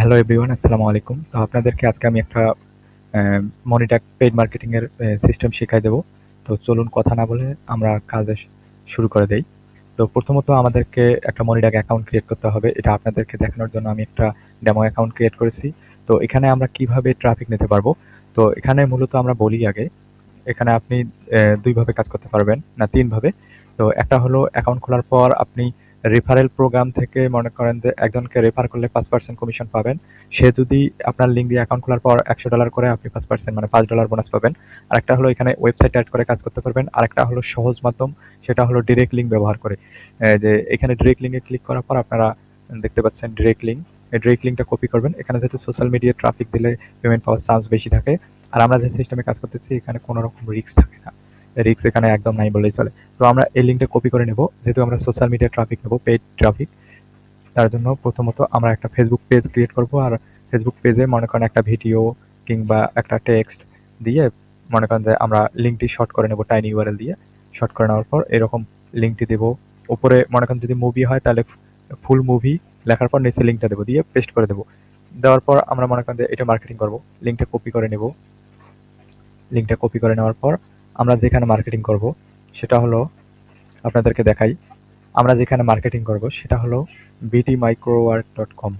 Hello everyone, আসসালামু আলাইকুম। তো আপনাদেরকে আজকে আমি একটা মনিটক পেইড মার্কেটিং এর সিস্টেম শিখাই দেবো। তো চলুন কথা না বলে আমরা কাজে শুরু করে দেই। তো প্রথমত আমাদেরকে একটা মনিটক অ্যাকাউন্ট ক্রিয়েট করতে হবে। এটা আপনাদেরকে দেখানোর জন্য আমি একটা ডেমো অ্যাকাউন্ট ক্রিয়েট করেছি। তো এখানে আমরা কিভাবে ট্রাফিক নিতে পারবো। তো এখানে মূলত আমরা বলি আগে, এখানে আপনি ২ ভাবে কাজ করতে পারবেন, না ৩ ভাবে। তো একটা হলো অ্যাকাউন্ট খোলার পর আপনি রেফারেল প্রোগ্রাম থেকে মনে করেন যে একজনকে রেফার করলে ৫% কমিশন পাবেন। সে যদি আপনার লিঙ্ক দিয়ে অ্যাকাউন্ট খোলার পর $১০০ করে আপনি ৫% মানে $৫ বোনাস পাবেন। আরেকটা হলো এখানে ওয়েবসাইট এড করে কাজ করতে পারবেন। আরেকটা হলো সহজ মাধ্যম, সেটা হলো ডিরেক্ট লিঙ্ক ব্যবহার করে। যে এখানে ডিরেক্ট লিঙ্কে ক্লিক করার পর আপনারা দেখতে পাচ্ছেন ডিরেক্ট লিঙ্ক। এই ডিরেক্ট লিঙ্কটা কপি করবেন। এখানে যেহেতু সোশ্যাল মিডিয়ায় ট্রাফিক দিলে পেমেন্ট পাওয়ার চান্স বেশি থাকে। আর আমরা যে সিস্টেমে কাজ করতেছি এখানে কোনো রকম রিস্ক থাকে না। রিস্ক এখানে একদম নাই বললেই চলে। তো আমরা এই লিঙ্কটা কপি করে নেব। যেহেতু আমরা সোশ্যাল মিডিয়া ট্রাফিক নেব, পেইড ট্রাফিক, তার জন্য প্রথমত আমরা একটা ফেসবুক পেজ ক্রিয়েট করব। আর ফেসবুক পেজে মনে করেন একটা ভিডিও কিংবা একটা টেক্সট দিয়ে মনে করেন যে আমরা লিঙ্কটি শর্ট করে নেব, টাইনি ইউআরএল দিয়ে শর্ট করে নেওয়ার পর এরকম লিঙ্কটি দেব। উপরে মনে করেন যদি মুভি হয় তাহলে ফুল মুভি লেখার পর নিচে লিঙ্কটা দেবো, দিয়ে পেস্ট করে দেবো। দেওয়ার পর আমরা মনে করেন যে এটা মার্কেটিং করব। লিঙ্কটা কপি করে নেব। লিঙ্কটা কপি করে নেওয়ার পর আমরা যেখানে মার্কেটিং করব সেটা হলো, আপনাদেরকে দেখাই, আমরা যেখানে মার্কেটিং করব সেটা হলো btmicrowork.com।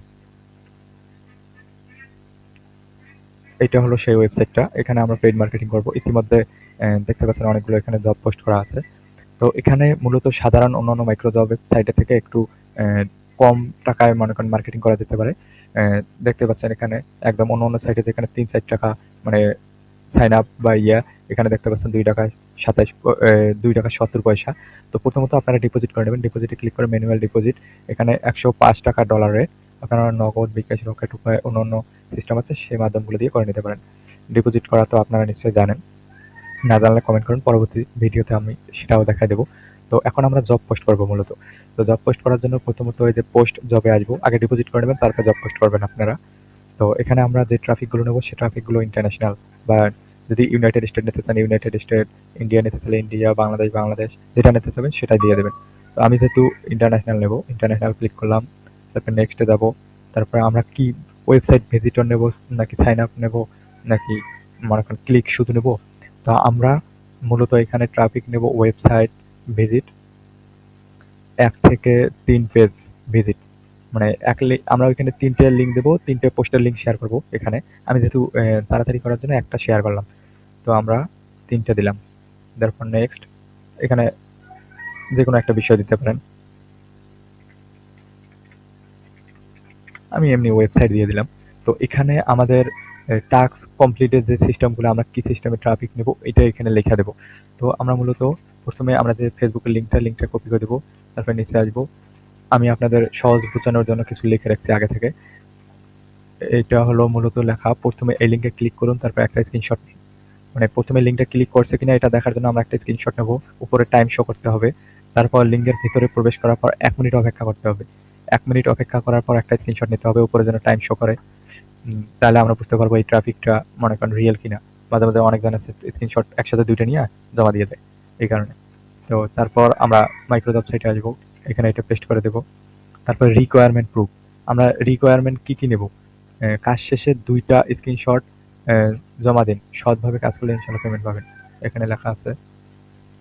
এটা হলো সেই ওয়েবসাইটটা। এখানে আমরা পেইড মার্কেটিং করব। ইতিমধ্যে দেখতে পাচ্ছেন অনেকগুলো এখানে জব পোস্ট করা আছে। তো এখানে মূলত সাধারণ অন্যান্য মাইক্রো জবের সাইটে থেকে একটু কম টাকায় মনে করেন মার্কেটিং করা যেতে পারে। দেখতে পাচ্ছেন এখানে একদম অন্য সাইটে যেখানে ৩-৪ টাকা মানে সাইন আপ বা এখানে দেখতে পাচ্ছেন $2.70। তো প্রথমত আপনারা ডিপোজিট করে নেবেন। ডিপোজিটে ক্লিক করে ম্যানুয়াল ডিপোজিট, এখানে $১০৫ আপনারা নগদ, বিকাশ, রকেট উপায় অন্যান্য সিস্টেম আছে, সেই মাধ্যমগুলো দিয়ে করে নিতে পারেন। ডিপোজিট করা তো আপনারা নিশ্চয়ই জানেন, না জানলে কমেন্ট করুন, পরবর্তী ভিডিওতে আমি সেটাও দেখাই দেবো। তো এখন আমরা জব পোস্ট করবো মূলত। তো জব পোস্ট করার জন্য প্রথমত এই যে পোস্ট জবে আসবো, আগে ডিপোজিট করে নেবেন, তারপর জব পোস্ট করবেন আপনারা। তো এখানে আমরা যে ট্রাফিকগুলো নেবো সে ট্রাফিকগুলো ইন্টারন্যাশনাল, বা যদি ইউনাইটেড স্টেট নিতে চান ইউনাইটেড স্টেট, ইন্ডিয়া নিতে চাইলে ইন্ডিয়া, বাংলাদেশ বাংলাদেশ, যেটা নিতে চাবেন সেটাই দিয়ে দেবেন। তো আমি যেহেতু ইন্টারন্যাশনাল নেবো, ইন্টারন্যাশনাল ক্লিক করলাম, তারপর নেক্সটে যাবো। তারপরে আমরা কি ওয়েবসাইট ভিজিটর নেব, নাকি সাইন আপ নেব, নাকি মনে করেন ক্লিক শুধু নেব। তো আমরা মূলত এখানে ট্রাফিক নেব ওয়েবসাইট ভিজিট, ১ থেকে ৩ পেজ ভিজিট, মানে আমরা ওইখানে ৩টে লিঙ্ক দেবো, ৩টে পোস্টের লিঙ্ক শেয়ার করব এখানে। আমি যেহেতু তাড়াতাড়ি করার জন্য একটা শেয়ার করলাম। তো আমরা ৩টে দিলাম। তারপর নেক্সট, এখানে যেকোনো একটা বিষয় দিতে পারেন। আমি এমনি ওয়েবসাইট দিয়ে দিলাম। তো এখানে আমাদের টাস্ক কমপ্লিটের যে সিস্টেমগুলো, আমরা কি সিস্টেমে ট্রাফিক নেব এটা এখানে লেখা দেবো। তো আমরা মূলত প্রথমে আমরা যে ফেসবুকের লিঙ্কটা কপি করে দেবো, তারপর নিচে আসবো। আমি আপনাদের সহজ বোঝানোর জন্য কিছু লিখে রাখছি আগে থেকে। এটা হলো মূলত লেখা, প্রথমে এই লিঙ্কে ক্লিক করুন, তারপর একটা স্ক্রিনশট, মানে প্রথমে লিঙ্কটা ক্লিক করছে কিনা এটা দেখার জন্য আমরা একটা স্ক্রিনশট নেব। উপরে টাইম শো করতে হবে। তারপর লিঙ্কের ভিতরে প্রবেশ করার পর ১ মিনিট অপেক্ষা করতে হবে। ১ মিনিট অপেক্ষা করার পর একটা স্ক্রিনশট নিতে হবে, উপরে যেন টাইম শো করে। তাহলে আমরা বুঝতে পারবো এই ট্রাফিকটা মনে করেন রিয়েল কিনা। মাঝে মাঝে অনেকজন আছে স্ক্রিনশট একসাথে ২টা নিয়ে জমা দিয়ে দেয়, এই কারণে। তো তারপর আমরা মাইক্রোজব সাইটে আসবো, এখানে এটা পেস্ট করে দেবো। তারপর রিকোয়ারমেন্ট প্রুফ, আমরা রিকোয়ারমেন্ট কি নেব। কাজ শেষে ২টা স্ক্রিনশট জমা দিন, সৎভাবে কাজ করলে ইনশাল্লাহ পেমেন্ট পাবেন, এখানে লেখা আছে।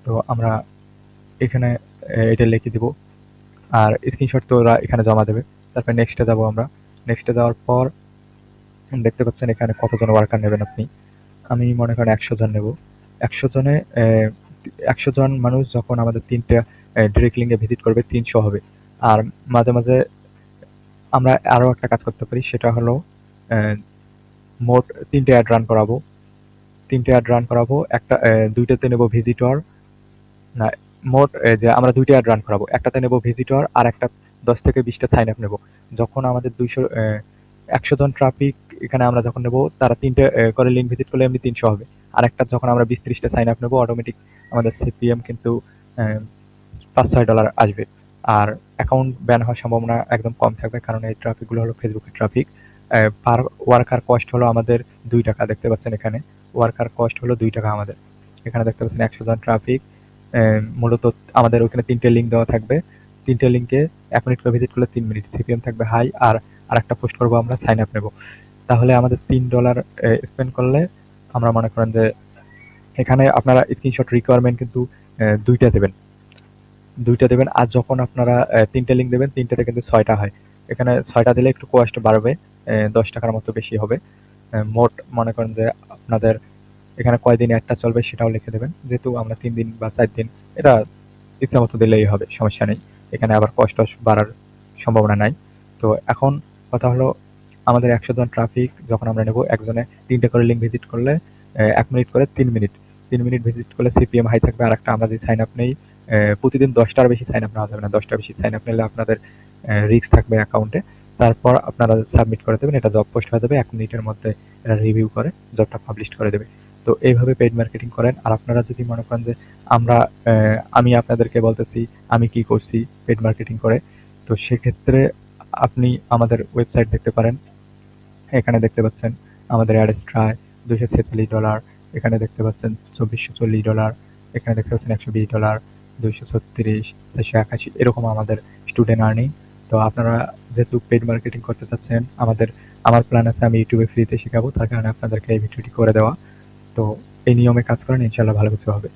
তো আমরা এখানে এটা লিখে দিব, আর স্ক্রিনশট তো ওরা এখানে জমা দেবে। তারপর নেক্সটে যাবো আমরা। নেক্সটে যাওয়ার পর দেখতে পাচ্ছেন এখানে কতজন ওয়ার্কার নেবেন আপনি। আমি মনে করেন ১০০ জন নেব। ১০০ জনে ১০০ জন মানুষ যখন আমাদের ৩টা ডিরেক্ট লিঙ্কে ভিজিট করবে ৩০০ হবে। আর মাঝে মাঝে আমরা আরও একটা কাজ করতে পারি, সেটা হলো মোট ৩টে অ্যাড রান করাবো। ৩টে অ্যাড রান করাবো, একটা ২টাতে নেব ভিজিটর, না মোট যে আমরা ২টা অ্যাড রান করাবো। একটাতে নেব ভিজিটর আর একটা ১০ থেকে ২০টা সাইন আপ নেব। যখন আমাদের ১০০ জন ট্রাফিক এখানে আমরা যখন নেব, তারা ৩টে করে লিঙ্ক ভিজিট করলে এমনি ৩০০ হবে। আরেকটা যখন আমরা ২০-৩০টা সাইন আপ নেব, অটোমেটিক আমাদের সিপিএম কিন্তু $৫-৬ আসবে। আর অ্যাকাউন্ট ব্যান হওয়ার সম্ভাবনা একদম কম থাকবে, কারণ এই ট্রাফিকগুলো হলো ফেসবুকের ট্রাফিক। পার ওয়ার্কার কস্ট হলো আমাদের $2, দেখতে পাচ্ছেন এখানে ওয়ার্কার কস্ট হলো $2 আমাদের। এখানে দেখতে পাচ্ছেন ১০০ জন ট্রাফিক, মূলত আমাদের ওখানে ৩টে লিঙ্ক দেওয়া থাকবে। ৩টে লিঙ্কে ১ মিনিট করে ভিজিট করলে ৩ মিনিট সিপিএম থাকবে হাই। আর আরেকটা পোস্ট করব আমরা সাইন আপ নেব। তাহলে আমাদের $3 স্পেন্ড করলে আমরা মনে করেন যে এখানে আপনারা স্ক্রিনশট রিকোয়ারমেন্ট কিন্তু 2টা দেবেন। 2টা দেবেন, আর যখন আপনারা 3টে লিঙ্ক দেবেন 3টাতে কিন্তু 6টা হয়। এখানে 6টা দিলে একটু কস্ট বাড়বে, $10 মতো বেশি হবে। মোট মনে করেন যে আপনাদের এখানে কয়দিন অ্যাডটা চলবে সেটাও লিখে দেবেন। যেহেতু আমরা 3 দিন বা 4 দিন, এটা ইচ্ছা মতো দিলেই হবে, সমস্যা নেই। এখানে আবার কষ্ট বাড়ার সম্ভাবনা নাই। তো এখন কথা হলো, আমাদের 100 জন ট্রাফিক যখন আমরা নেব, একজনে 3টে করে লিঙ্ক ভিজিট করলে 1 মিনিট করে 3 মিনিট। 3 মিনিট ভিজিট করলে সিপিএম হাই থাকবে। আরেকটা আমরা যদি সাইন আপ নেই, প্রতিদিন 10টার বেশি সাইন আপ নেওয়া যাবে না। 10টার বেশি সাইন আপ নিলে আপনাদের রিস্ক থাকবে অ্যাকাউন্টে। তারপর আপনারা সাবমিট করে দেবেন, এটা জব পোস্ট হয়ে যাবে। 1 মিনিটের মধ্যে এটা রিভিউ করে জবটা পাবলিশ করে দেবে। তো এইভাবে পেইড মার্কেটিং করেন। আর আপনারা যদি মনে করেন যে আমরা আমি আপনাদেরকে বলতেছি আমি কি করছি পেইড মার্কেটিং করে, তো সেক্ষেত্রে আপনি আমাদের ওয়েবসাইট দেখতে পারেন। এখানে দেখতে পাচ্ছেন আমাদের অ্যাডস ট্রাই $246, এখানে দেখতে পাচ্ছেন $2440, এখানে দেখতে পাচ্ছেন $120, $236, $481, এরকম আমাদের স্টুডেন্ট আর্নিং। তো আপনারা যেহেতু পেইড মার্কেটিং করতে চাচ্ছেন, আমার প্ল্যান আছে আমি ইউটিউবে ফ্রিতে শেখাবো, তার কারণে আপনাদেরকে এই ভিডিওটি করে দেওয়া। তো এই নিয়মে কাজ করেন, ইনশাল্লাহ ভালো কিছু হবে।